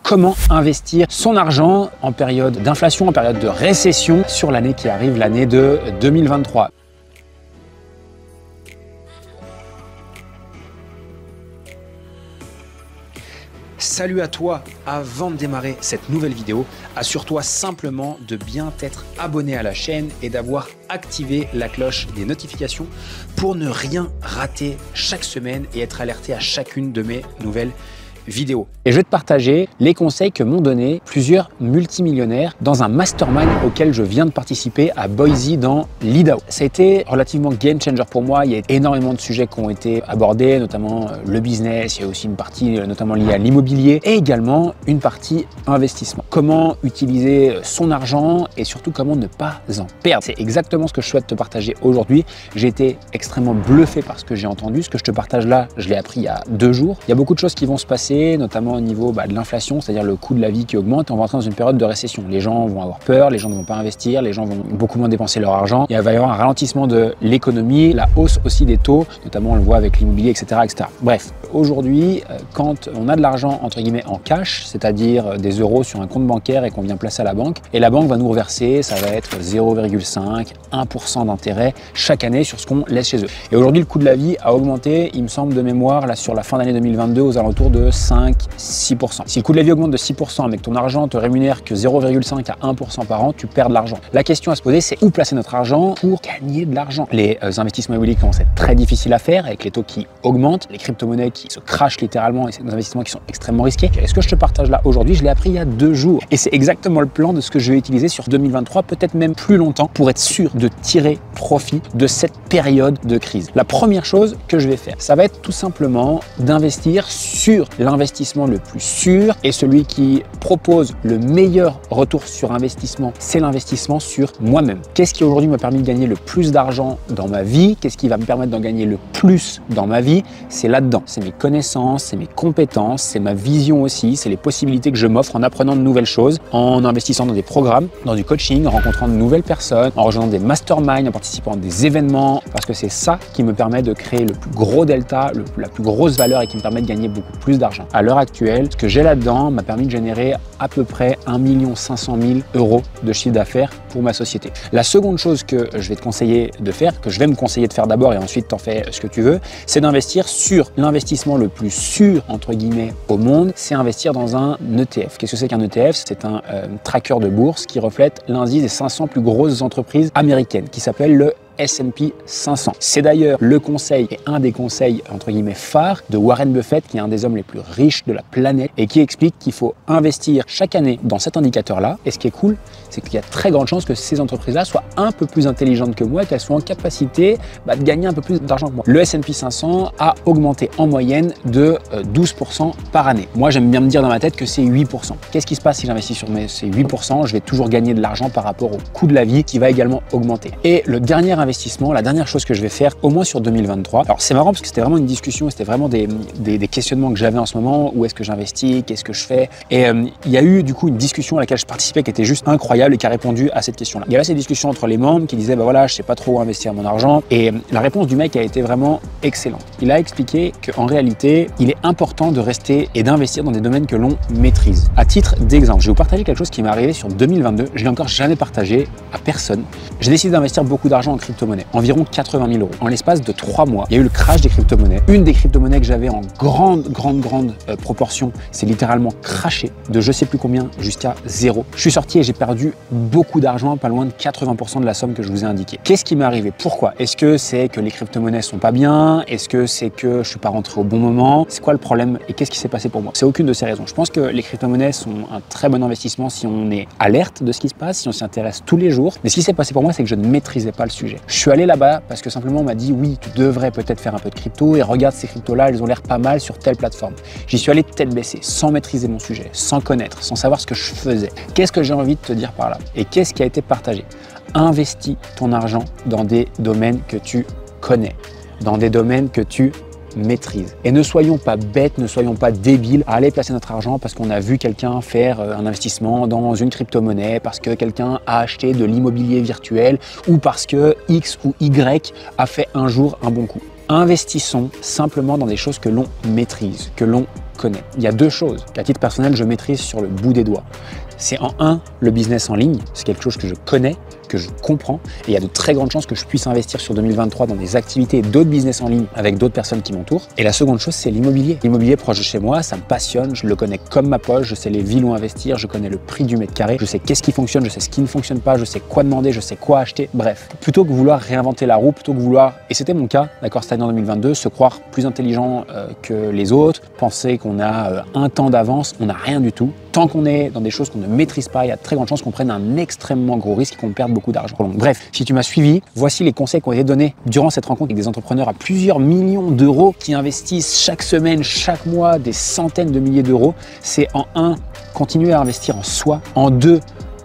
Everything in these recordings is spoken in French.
comment investir son argent en période d'inflation, en période de récession sur l'année qui arrive, l'année de 2023. Salut à toi, avant de démarrer cette nouvelle vidéo, assure-toi simplement de bien t'être abonné à la chaîne et d'avoir activé la cloche des notifications pour ne rien rater chaque semaine et être alerté à chacune de mes nouvelles vidéos. Et je vais te partager les conseils que m'ont donné plusieurs multimillionnaires dans un mastermind auquel je viens de participer à Boise dans l'Idaho. Ça a été relativement game changer pour moi. Il y a énormément de sujets qui ont été abordés, notamment le business. Il y a aussi une partie notamment liée à l'immobilier et également une partie investissement. Comment utiliser son argent et surtout comment ne pas en perdre. C'est exactement ce que je souhaite te partager aujourd'hui. J'ai été extrêmement bluffé par ce que j'ai entendu. Ce que je te partage là, je l'ai appris il y a 2 jours. Il y a beaucoup de choses qui vont se passer, notamment au niveau de l'inflation, c'est-à-dire le coût de la vie qui augmente. On va entrer dans une période de récession. Les gens vont avoir peur, les gens ne vont pas investir, les gens vont beaucoup moins dépenser leur argent. Il va y avoir un ralentissement de l'économie, la hausse aussi des taux, notamment on le voit avec l'immobilier, etc., etc. Bref, aujourd'hui, quand on a de l'argent entre guillemets en cash, c'est-à-dire des euros sur un compte bancaire et qu'on vient placer à la banque, et la banque va nous reverser, ça va être 0,5, 1% d'intérêt chaque année sur ce qu'on laisse chez eux. Et aujourd'hui, le coût de la vie a augmenté, il me semble de mémoire, là sur la fin d'année 2022, aux alentours de 5-6%. Si le coût de la vie augmente de 6%, mais que ton argent te rémunère que 0,5 à 1% par an, tu perds de l'argent. La question à se poser, c'est où placer notre argent pour gagner de l'argent. Les investissements immobiliers commencent à être très difficiles à faire avec les taux qui augmentent, les crypto-monnaies qui se crachent littéralement et c'est des investissements qui sont extrêmement risqués. Et ce que je te partage là aujourd'hui, je l'ai appris il y a 2 jours. Et c'est exactement le plan de ce que je vais utiliser sur 2023, peut-être même plus longtemps, pour être sûr de tirer profit de cette période de crise. La première chose que je vais faire, ça va être tout simplement d'investir sur l'investissement le plus sûr et celui qui propose le meilleur retour sur investissement, c'est l'investissement sur moi-même. Qu'est-ce qui aujourd'hui m'a permis de gagner le plus d'argent dans ma vie? Qu'est-ce qui va me permettre d'en gagner le plus dans ma vie? C'est là-dedans. C'est mes connaissances, c'est mes compétences, c'est ma vision aussi, c'est les possibilités que je m'offre en apprenant de nouvelles choses, en investissant dans des programmes, dans du coaching, en rencontrant de nouvelles personnes, en rejoignant des masterminds, en participant à des événements, parce que c'est ça qui me permet de créer le plus gros delta, la plus grosse valeur et qui me permet de gagner beaucoup plus d'argent. À l'heure actuelle, ce que j'ai là-dedans m'a permis de générer à peu près 1 500 000 € de chiffre d'affaires pour ma société. La seconde chose que je vais te conseiller de faire, que je vais me conseiller de faire d'abord et ensuite t'en fais ce que tu veux, c'est d'investir sur l'investissement le plus sûr, entre guillemets, au monde, c'est investir dans un ETF. Qu'est-ce que c'est qu'un ETF? C'est un tracker de bourse qui reflète l'indice des 500 plus grosses entreprises américaines qui s'appelle le S&P 500. C'est d'ailleurs le conseil et un des conseils entre guillemets phares de Warren Buffett, qui est un des hommes les plus riches de la planète et qui explique qu'il faut investir chaque année dans cet indicateur-là. Et ce qui est cool, c'est qu'il y a très grande chance que ces entreprises-là soient un peu plus intelligentes que moi et qu'elles soient en capacité de gagner un peu plus d'argent que moi. Le S&P 500 a augmenté en moyenne de 12% par année. Moi, j'aime bien me dire dans ma tête que c'est 8%. Qu'est-ce qui se passe si j'investis sur ces 8%? Je vais toujours gagner de l'argent par rapport au coût de la vie qui va également augmenter. Et le dernier investissement, la dernière chose que je vais faire, au moins sur 2023. Alors c'est marrant parce que c'était vraiment une discussion, c'était vraiment des questionnements que j'avais en ce moment. Où est-ce que j'investis? Qu'est-ce que je fais? Et il y a eu du coup une discussion à laquelle je participais qui était juste incroyable et qui a répondu à cette question-là. Il y avait cette discussion entre les membres qui disaient voilà, je sais pas trop où investir mon argent. Et la réponse du mec a été vraiment excellente. Il a expliqué qu'en réalité, il est important de rester et d'investir dans des domaines que l'on maîtrise. À titre d'exemple, je vais vous partager quelque chose qui m'est arrivé sur 2022. Je l'ai encore jamais partagé à personne. J'ai décidé d'investir beaucoup d'argent en crypto-monnaie, environ 80 000 €. En l'espace de 3 mois, il y a eu le crash des crypto-monnaies. Une des crypto-monnaies que j'avais en grande proportion, c'est littéralement crashé de je sais plus combien jusqu'à 0. Je suis sorti et j'ai perdu beaucoup d'argent, pas loin de 80% de la somme que je vous ai indiquée. Qu'est-ce qui m'est arrivé? Pourquoi? Est-ce que c'est que les crypto-monnaies sont pas bien? Est-ce que c'est que je suis pas rentré au bon moment? C'est quoi le problème et qu'est-ce qui s'est passé pour moi? C'est aucune de ces raisons. Je pense que les crypto-monnaies sont un très bon investissement si on est alerte de ce qui se passe, si on s'y intéresse tous les jours. Mais ce qui s'est passé pour moi, c'est que je ne maîtrisais pas le sujet. Je suis allé là-bas parce que simplement on m'a dit oui, tu devrais peut-être faire un peu de crypto et regarde ces cryptos-là, elles ont l'air pas mal sur telle plateforme. J'y suis allé tête baissée, sans maîtriser mon sujet, sans connaître, sans savoir ce que je faisais. Qu'est-ce que j'ai envie de te dire par là? Et qu'est-ce qui a été partagé? Investis ton argent dans des domaines que tu connais, dans des domaines que tu maîtrise. Et ne soyons pas bêtes, ne soyons pas débiles à aller placer notre argent parce qu'on a vu quelqu'un faire un investissement dans une crypto-monnaie, parce que quelqu'un a acheté de l'immobilier virtuel ou parce que X ou Y a fait un jour un bon coup. Investissons simplement dans des choses que l'on maîtrise, que l'on connais. Il y a deux choses qu'à titre personnel, je maîtrise sur le bout des doigts. C'est en un, le business en ligne, c'est quelque chose que je connais, que je comprends, et il y a de très grandes chances que je puisse investir sur 2023 dans des activités et d'autres business en ligne avec d'autres personnes qui m'entourent. Et la seconde chose, c'est l'immobilier. L'immobilier proche de chez moi, ça me passionne, je le connais comme ma poche, je sais les villes où investir, je connais le prix du mètre carré, je sais qu'est-ce qui fonctionne, je sais ce qui ne fonctionne pas, je sais quoi demander, je sais quoi acheter, bref. Plutôt que vouloir réinventer la roue, plutôt que vouloir, et c'était mon cas, d'accord, cette année en 2022, se croire plus intelligent que les autres, penser qu'on a un temps d'avance, on n'a rien du tout. Tant qu'on est dans des choses qu'on ne maîtrise pas, il y a de très grandes chances qu'on prenne un extrêmement gros risque et qu'on perde beaucoup d'argent. Bref, si tu m'as suivi, voici les conseils qui ont été donnés durant cette rencontre avec des entrepreneurs à plusieurs millions d'euros qui investissent chaque semaine, chaque mois des centaines de milliers d'euros. C'est en un, continuer à investir en soi. En deux,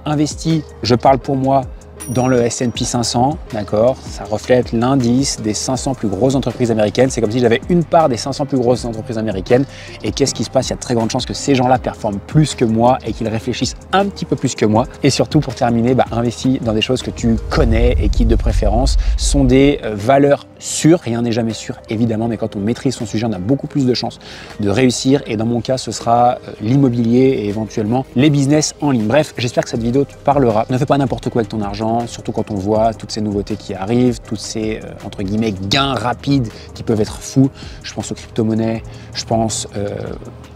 investir, je parle pour moi, dans le S&P 500, d'accord, ça reflète l'indice des 500 plus grosses entreprises américaines. C'est comme si j'avais une part des 500 plus grosses entreprises américaines. Et qu'est-ce qui se passe? Il y a de très grandes chances que ces gens-là performent plus que moi et qu'ils réfléchissent un petit peu plus que moi. Et surtout, pour terminer, investis dans des choses que tu connais et qui, de préférence, sont des valeurs sûres. Rien n'est jamais sûr, évidemment, mais quand on maîtrise son sujet, on a beaucoup plus de chances de réussir. Et dans mon cas, ce sera l'immobilier et éventuellement les business en ligne. Bref, j'espère que cette vidéo te parlera. Ne fais pas n'importe quoi avec ton argent. Surtout quand on voit toutes ces nouveautés qui arrivent, toutes ces entre guillemets gains rapides qui peuvent être fous. Je pense aux crypto-monnaies, je pense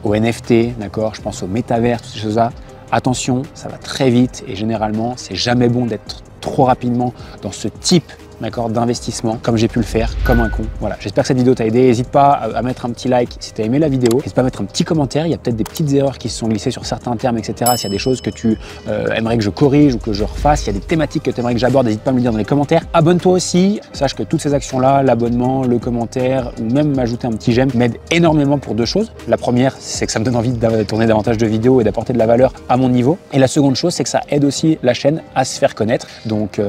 aux NFT, d'accord, je pense au métavers, toutes ces choses-là. Attention, ça va très vite et généralement, c'est jamais bon d'être trop rapidement dans ce type d'investissement, comme j'ai pu le faire, comme un con. Voilà, j'espère que cette vidéo t'a aidé. N'hésite pas à mettre un petit like si tu as aimé la vidéo. N'hésite pas à mettre un petit commentaire. Il y a peut-être des petites erreurs qui se sont glissées sur certains termes, etc. S'il y a des choses que tu aimerais que je corrige ou que je refasse, s'il y a des thématiques que tu aimerais que j'aborde, n'hésite pas à me le dire dans les commentaires. Abonne-toi aussi. Sache que toutes ces actions-là, l'abonnement, le commentaire ou même m'ajouter un petit j'aime m'aide énormément pour deux choses. La première, c'est que ça me donne envie de tourner davantage de vidéos et d'apporter de la valeur à mon niveau. Et la seconde chose, c'est que ça aide aussi la chaîne à se faire connaître. Donc,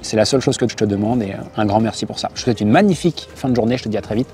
c'est la seule chose que je te demande et un grand merci pour ça. Je te souhaite une magnifique fin de journée. Je te dis à très vite.